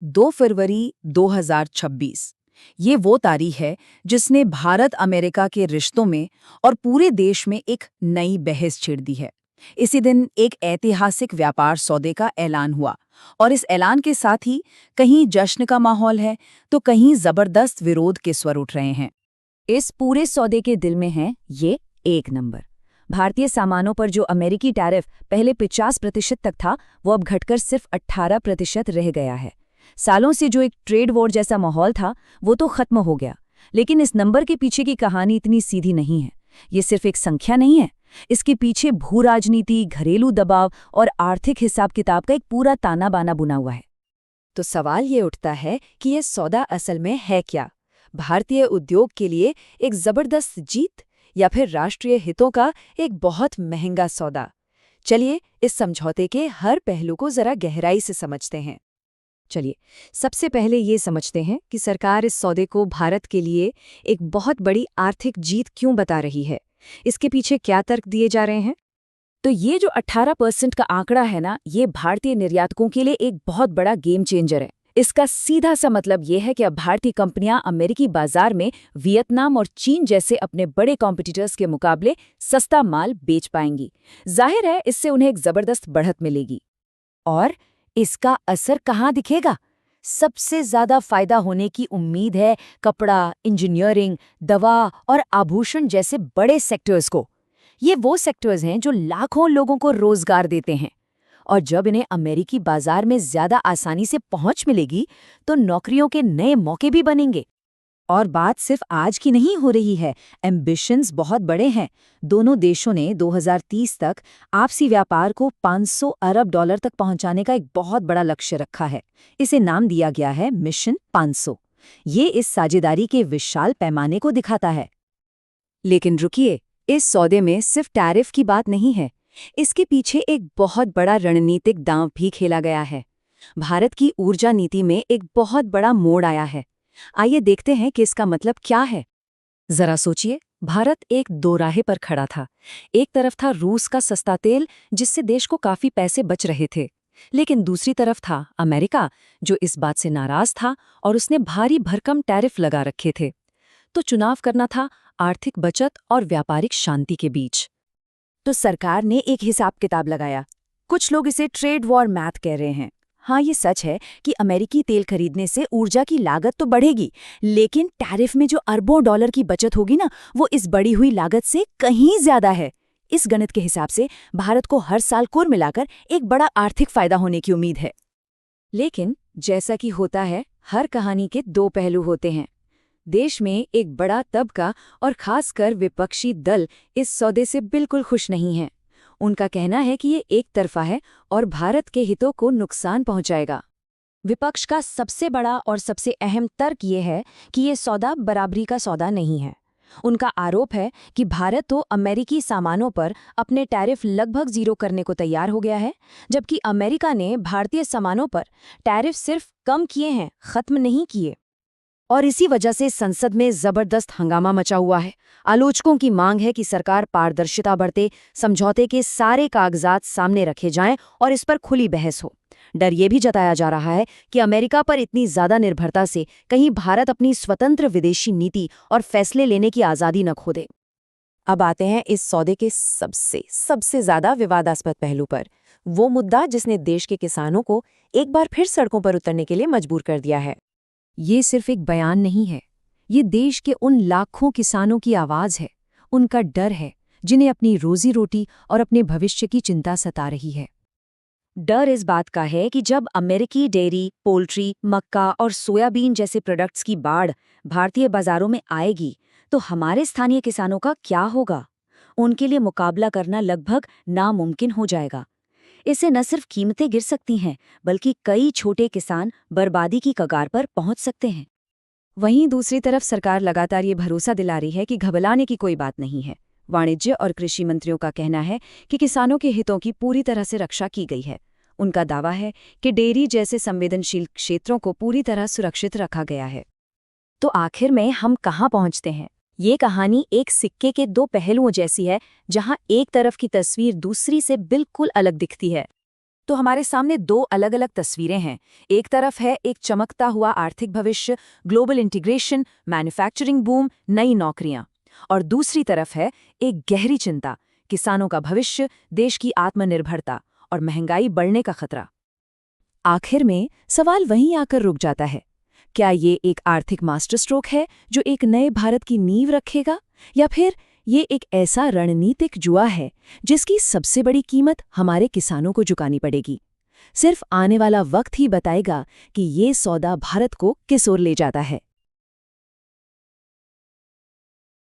2 फरवरी 2026 ये वो तारीख है जिसने भारत अमेरिका के रिश्तों में और पूरे देश में एक नई बहस छेड़ दी है। इसी दिन एक ऐतिहासिक व्यापार सौदे का ऐलान हुआ और इस ऐलान के साथ ही कहीं जश्न का माहौल है तो कहीं जबरदस्त विरोध के स्वर उठ रहे हैं। इस पूरे सौदे के दिल में है ये एक नंबर। भारतीय सामानों पर जो अमेरिकी टैरिफ पहले 50% तक था, वो अब घटकर सिर्फ 18% रह गया है। सालों से जो एक ट्रेड वॉर जैसा माहौल था, वो तो खत्म हो गया। लेकिन इस नंबर के पीछे की कहानी इतनी सीधी नहीं है। ये सिर्फ एक संख्या नहीं है, इसके पीछे भू राजनीति, घरेलू दबाव और आर्थिक हिसाब किताब का एक पूरा ताना बाना बुना हुआ है। तो सवाल ये उठता है कि ये सौदा असल में है क्या? भारतीय उद्योग के लिए एक जबरदस्त जीत या फिर राष्ट्रीय हितों का एक बहुत महंगा सौदा? चलिए इस समझौते के हर पहलू को जरा गहराई से समझते हैं। चलिए सबसे पहले ये समझते हैं कि सरकार इस सौदे को भारत के लिए एक बहुत बड़ी आर्थिक जीत क्यों बता रही है। इसके पीछे क्या तर्क दिए जा रहे हैं? तो ये जो 18% का आंकड़ा है ना, ये भारतीय निर्यातकों के लिए एक बहुत बड़ा गेम चेंजर है। इसका सीधा सा मतलब ये है कि अब भारतीय कंपनियां अमेरिकी बाजार में वियतनाम और चीन जैसे अपने बड़े कॉम्पिटिटर्स के मुकाबले सस्ता माल बेच पाएंगी। जाहिर है, इससे उन्हें एक जबरदस्त बढ़त मिलेगी। और इसका असर कहाँ दिखेगा? सबसे ज्यादा फायदा होने की उम्मीद है कपड़ा, इंजीनियरिंग, दवा और आभूषण जैसे बड़े सेक्टर्स को। ये वो सेक्टर्स हैं जो लाखों लोगों को रोजगार देते हैं। और जब इन्हें अमेरिकी बाजार में ज्यादा आसानी से पहुंच मिलेगी, तो नौकरियों के नए मौके भी बनेंगे। और बात सिर्फ आज की नहीं हो रही है, एम्बिशंस बहुत बड़े हैं। दोनों देशों ने 2030 तक आपसी व्यापार को $500 अरब तक पहुंचाने का एक बहुत बड़ा लक्ष्य रखा है। इसे नाम दिया गया है मिशन 500। ये इस साझेदारी के विशाल पैमाने को दिखाता है। लेकिन रुकिए, इस सौदे में सिर्फ टैरिफ की बात नहीं है। इसके पीछे एक बहुत बड़ा रणनीतिक दांव भी खेला गया है। भारत की ऊर्जा नीति में एक बहुत बड़ा मोड़ आया है। आइए देखते हैं कि इसका मतलब क्या है। जरा सोचिए, भारत एक दोराहे पर खड़ा था। एक तरफ था रूस का सस्ता तेल, जिससे देश को काफी पैसे बच रहे थे। लेकिन दूसरी तरफ था अमेरिका, जो इस बात से नाराज था और उसने भारी भरकम टैरिफ लगा रखे थे। तो चुनाव करना था आर्थिक बचत और व्यापारिक शांति के बीच। तो सरकार ने एक हिसाब किताब लगाया। कुछ लोग इसे ट्रेड वॉर मैथ कह रहे हैं। हाँ, ये सच है कि अमेरिकी तेल खरीदने से ऊर्जा की लागत तो बढ़ेगी, लेकिन टैरिफ में जो अरबों डॉलर की बचत होगी ना, वो इस बढ़ी हुई लागत से कहीं ज्यादा है। इस गणित के हिसाब से भारत को हर साल कुल मिलाकर एक बड़ा आर्थिक फायदा होने की उम्मीद है। लेकिन जैसा कि होता है, हर कहानी के दो पहलू होते हैं। देश में एक बड़ा तबका और खासकर विपक्षी दल इस सौदे से बिल्कुल खुश नहीं है। उनका कहना है कि ये एक तरफा है और भारत के हितों को नुकसान पहुंचाएगा। विपक्ष का सबसे बड़ा और सबसे अहम तर्क ये है कि ये सौदा बराबरी का सौदा नहीं है। उनका आरोप है कि भारत तो अमेरिकी सामानों पर अपने टैरिफ लगभग जीरो करने को तैयार हो गया है, जबकि अमेरिका ने भारतीय सामानों पर टैरिफ सिर्फ कम किए हैं, खत्म नहीं किए। और इसी वजह से संसद में जबरदस्त हंगामा मचा हुआ है। आलोचकों की मांग है कि सरकार पारदर्शिता बरते, समझौते के सारे कागजात सामने रखे जाएं और इस पर खुली बहस हो। डर ये भी जताया जा रहा है कि अमेरिका पर इतनी ज्यादा निर्भरता से कहीं भारत अपनी स्वतंत्र विदेशी नीति और फैसले लेने की आज़ादी न खो दे। अब आते हैं इस सौदे के सबसे ज्यादा विवादास्पद पहलू पर, वो मुद्दा जिसने देश के किसानों को एक बार फिर सड़कों पर उतरने के लिए मजबूर कर दिया है। ये सिर्फ एक बयान नहीं है, ये देश के उन लाखों किसानों की आवाज है, उनका डर है, जिन्हें अपनी रोजी रोटी और अपने भविष्य की चिंता सता रही है। डर इस बात का है कि जब अमेरिकी डेयरी, पोल्ट्री, मक्का और सोयाबीन जैसे प्रोडक्ट्स की बाढ़ भारतीय बाजारों में आएगी, तो हमारे स्थानीय किसानों का क्या होगा? उनके लिए मुकाबला करना लगभग नामुमकिन हो जाएगा। इससे न सिर्फ कीमतें गिर सकती हैं, बल्कि कई छोटे किसान बर्बादी की कगार पर पहुंच सकते हैं। वहीं दूसरी तरफ सरकार लगातार ये भरोसा दिला रही है कि घबराने की कोई बात नहीं है। वाणिज्य और कृषि मंत्रियों का कहना है कि किसानों के हितों की पूरी तरह से रक्षा की गई है। उनका दावा है कि डेयरी जैसे संवेदनशील क्षेत्रों को पूरी तरह सुरक्षित रखा गया है। तो आखिर में हम कहाँ पहुंचते हैं? ये कहानी एक सिक्के के दो पहलुओं जैसी है, जहां एक तरफ की तस्वीर दूसरी से बिल्कुल अलग दिखती है। तो हमारे सामने दो अलग अलग तस्वीरें हैं। एक तरफ है एक चमकता हुआ आर्थिक भविष्य, ग्लोबल इंटीग्रेशन, मैन्युफैक्चरिंग बूम, नई नौकरियां। और दूसरी तरफ है एक गहरी चिंता, किसानों का भविष्य, देश की आत्मनिर्भरता और महंगाई बढ़ने का खतरा। आखिर में सवाल वहीं आकर रुक जाता है, क्या ये एक आर्थिक मास्टर स्ट्रोक है जो एक नए भारत की नींव रखेगा, या फिर ये एक ऐसा रणनीतिक जुआ है जिसकी सबसे बड़ी कीमत हमारे किसानों को चुकानी पड़ेगी? सिर्फ आने वाला वक्त ही बताएगा कि ये सौदा भारत को किस ओर ले जाता है।